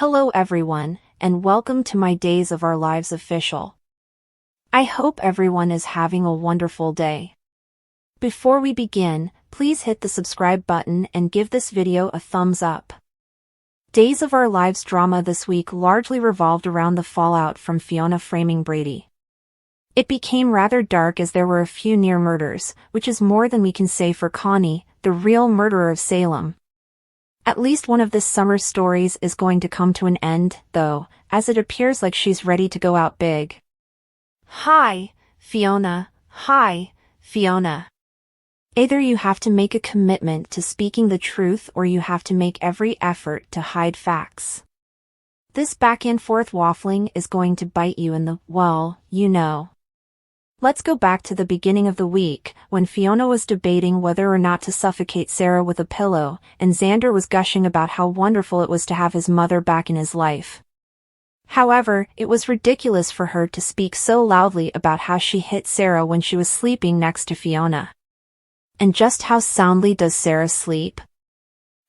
Hello everyone, and welcome to my Days of Our Lives official. I hope everyone is having a wonderful day. Before we begin, please hit the subscribe button and give this video a thumbs up. Days of Our Lives drama this week largely revolved around the fallout from Fiona framing Brady. It became rather dark as there were a few near murders, which is more than we can say for Connie, the real murderer of Salem. At least one of this summer's stories is going to come to an end, though, as it appears like she's ready to go out big. Hi, Fiona. Hi, Fiona. Either you have to make a commitment to speaking the truth or you have to make every effort to hide facts. This back and forth waffling is going to bite you in the, well, you know. Let's go back to the beginning of the week, when Fiona was debating whether or not to suffocate Sarah with a pillow, and Xander was gushing about how wonderful it was to have his mother back in his life. However, it was ridiculous for her to speak so loudly about how she hit Sarah when she was sleeping next to Fiona. And just how soundly does Sarah sleep?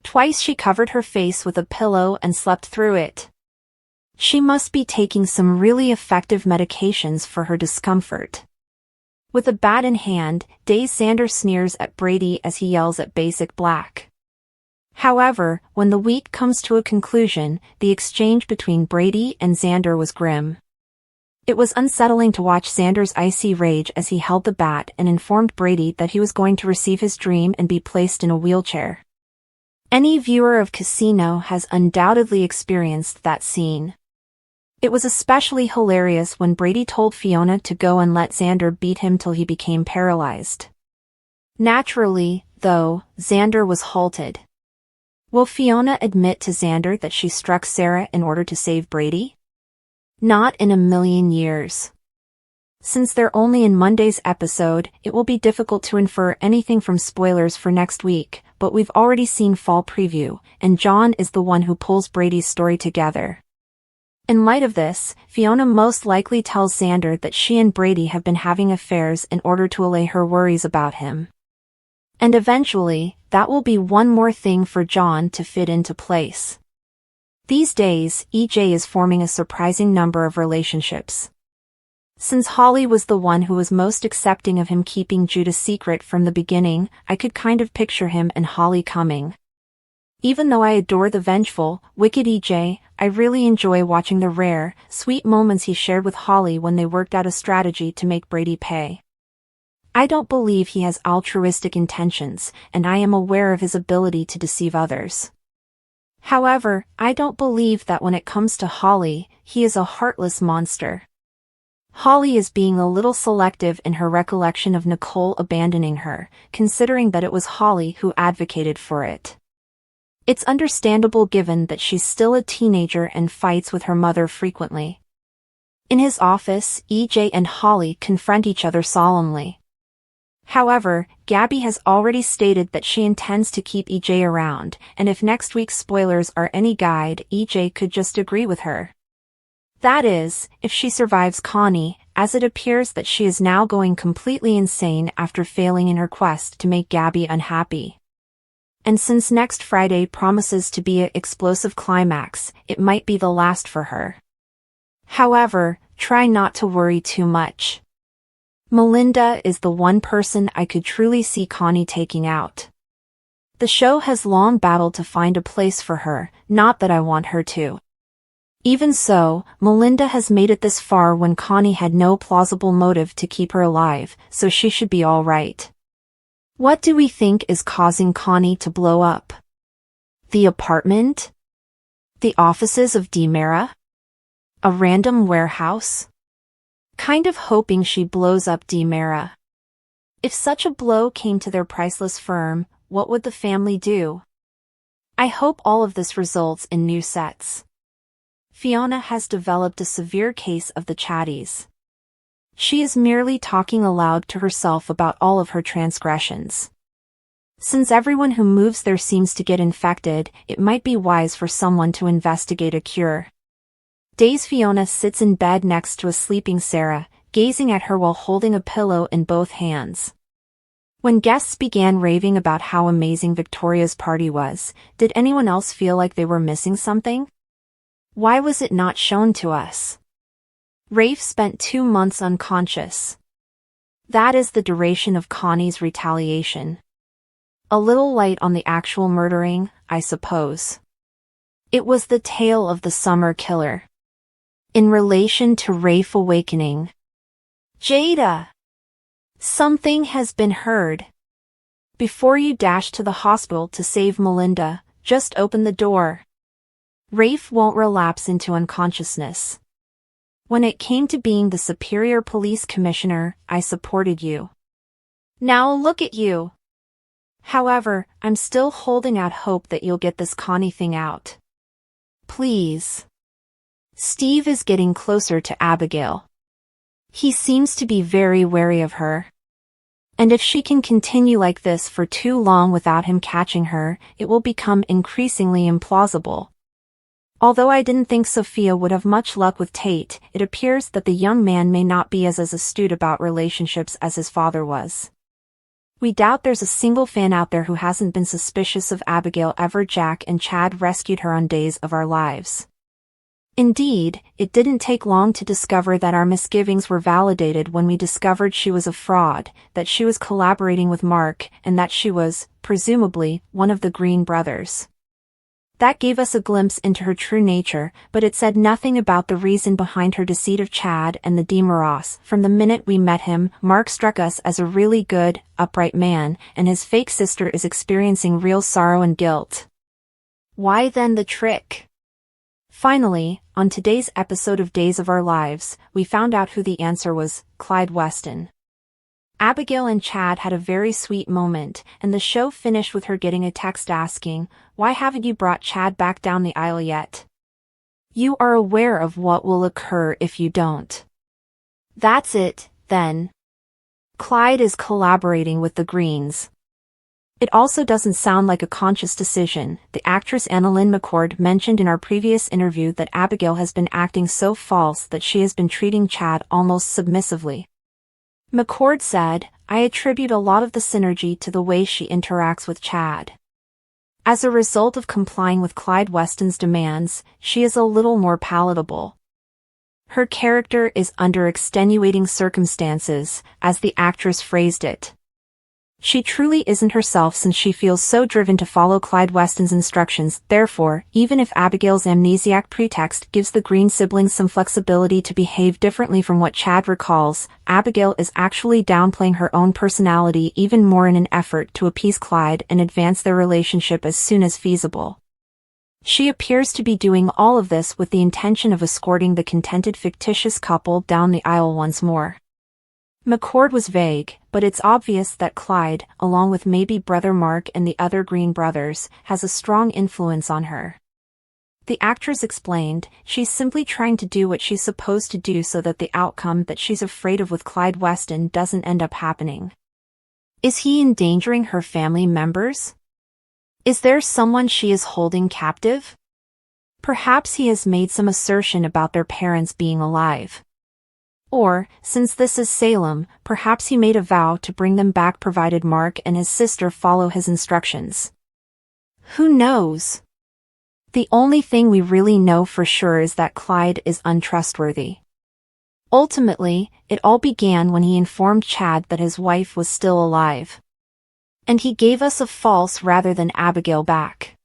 Twice she covered her face with a pillow and slept through it. She must be taking some really effective medications for her discomfort. With a bat in hand, Xander sneers at Brady as he yells at Basic Black. However, when the week comes to a conclusion, the exchange between Brady and Xander was grim. It was unsettling to watch Xander's icy rage as he held the bat and informed Brady that he was going to receive his dream and be placed in a wheelchair. Any viewer of Casino has undoubtedly experienced that scene. It was especially hilarious when Brady told Fiona to go and let Xander beat him till he became paralyzed. Naturally, though, Xander was halted. Will Fiona admit to Xander that she struck Sarah in order to save Brady? Not in a million years. Since they're only in Monday's episode, it will be difficult to infer anything from spoilers for next week, but we've already seen fall preview, and John is the one who pulls Brady's story together. In light of this, Fiona most likely tells Xander that she and Brady have been having affairs in order to allay her worries about him. And eventually, that will be one more thing for John to fit into place. These days, EJ is forming a surprising number of relationships. Since Holly was the one who was most accepting of him keeping Judah's secret from the beginning, I could kind of picture him and Holly coming. Even though I adore the vengeful, wicked EJ, I really enjoy watching the rare, sweet moments he shared with Holly when they worked out a strategy to make Brady pay. I don't believe he has altruistic intentions, and I am aware of his ability to deceive others. However, I don't believe that when it comes to Holly, he is a heartless monster. Holly is being a little selective in her recollection of Nicole abandoning her, considering that it was Holly who advocated for it. It's understandable given that she's still a teenager and fights with her mother frequently. In his office, EJ and Holly confront each other solemnly. However, Gabby has already stated that she intends to keep EJ around, and if next week's spoilers are any guide, EJ could just agree with her. That is, if she survives Connie, as it appears that she is now going completely insane after failing in her quest to make Gabby unhappy. And since next Friday promises to be an explosive climax, it might be the last for her. However, try not to worry too much. Melinda is the one person I could truly see Connie taking out. The show has long battled to find a place for her, not that I want her to. Even so, Melinda has made it this far when Connie had no plausible motive to keep her alive, so she should be all right. What do we think is causing Connie to blow up? The apartment? The offices of Demera? A random warehouse? Kind of hoping she blows up Demera. If such a blow came to their priceless firm, what would the family do? I hope all of this results in new sets. Fiona has developed a severe case of the chatties. She is merely talking aloud to herself about all of her transgressions. Since everyone who moves there seems to get infected, it might be wise for someone to investigate a cure. Fiona sits in bed next to a sleeping Sarah, gazing at her while holding a pillow in both hands. When guests began raving about how amazing Victoria's party was, did anyone else feel like they were missing something? Why was it not shown to us? Rafe spent 2 months unconscious. That is the duration of Connie's retaliation. A little light on the actual murdering, I suppose. It was the tale of the summer killer. In relation to Rafe awakening. Jada! Something has been heard. Before you dash to the hospital to save Melinda, just open the door. Rafe won't relapse into unconsciousness. When it came to being the superior police commissioner, I supported you. Now look at you. However, I'm still holding out hope that you'll get this Connie thing out. Please. Steve is getting closer to Abigail. He seems to be very wary of her. And if she can continue like this for too long without him catching her, it will become increasingly implausible. Although I didn't think Sophia would have much luck with Tate, it appears that the young man may not be as astute about relationships as his father was. We doubt there's a single fan out there who hasn't been suspicious of Abigail ever Jack and Chad rescued her on Days of Our Lives. Indeed, it didn't take long to discover that our misgivings were validated when we discovered she was a fraud, that she was collaborating with Mark, and that she was, presumably, one of the Green brothers. That gave us a glimpse into her true nature, but it said nothing about the reason behind her deceit of Chad and the DeMoros. From the minute we met him, Mark struck us as a really good, upright man, and his fake sister is experiencing real sorrow and guilt. Why then the trick? Finally, on today's episode of Days of Our Lives, we found out who the answer was: Clyde Weston. Abigail and Chad had a very sweet moment, and the show finished with her getting a text asking, "Why haven't you brought Chad back down the aisle yet? You are aware of what will occur if you don't." That's it, then. Clyde is collaborating with the Greens. It also doesn't sound like a conscious decision. The actress Annalyn McCord mentioned in our previous interview that Abigail has been acting so false that she has been treating Chad almost submissively. McCord said, "I attribute a lot of the synergy to the way she interacts with Chad. As a result of complying with Clyde Weston's demands, she is a little more palatable. Her character is under extenuating circumstances, as the actress phrased it. She truly isn't herself since she feels so driven to follow Clyde Weston's instructions. Therefore, even if Abigail's amnesiac pretext gives the Green siblings some flexibility to behave differently from what Chad recalls, Abigail is actually downplaying her own personality even more in an effort to appease Clyde and advance their relationship as soon as feasible. She appears to be doing all of this with the intention of escorting the contented fictitious couple down the aisle once more." McCord was vague, but it's obvious that Clyde, along with maybe brother Mark and the other Green brothers, has a strong influence on her. The actress explained, "She's simply trying to do what she's supposed to do so that the outcome that she's afraid of with Clyde Weston doesn't end up happening." Is he endangering her family members? Is there someone she is holding captive? Perhaps he has made some assertion about their parents being alive. Or, since this is Salem, perhaps he made a vow to bring them back provided Mark and his sister follow his instructions. Who knows? The only thing we really know for sure is that Clyde is untrustworthy. Ultimately, it all began when he informed Chad that his wife was still alive. And he gave us a false rather than Abigail back.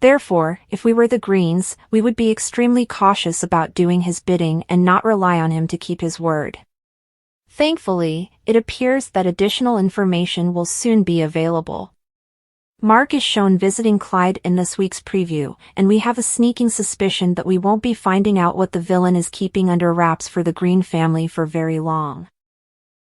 Therefore, if we were the Greens, we would be extremely cautious about doing his bidding and not rely on him to keep his word. Thankfully, it appears that additional information will soon be available. Mark is shown visiting Clyde in this week's preview, and we have a sneaking suspicion that we won't be finding out what the villain is keeping under wraps for the Green family for very long.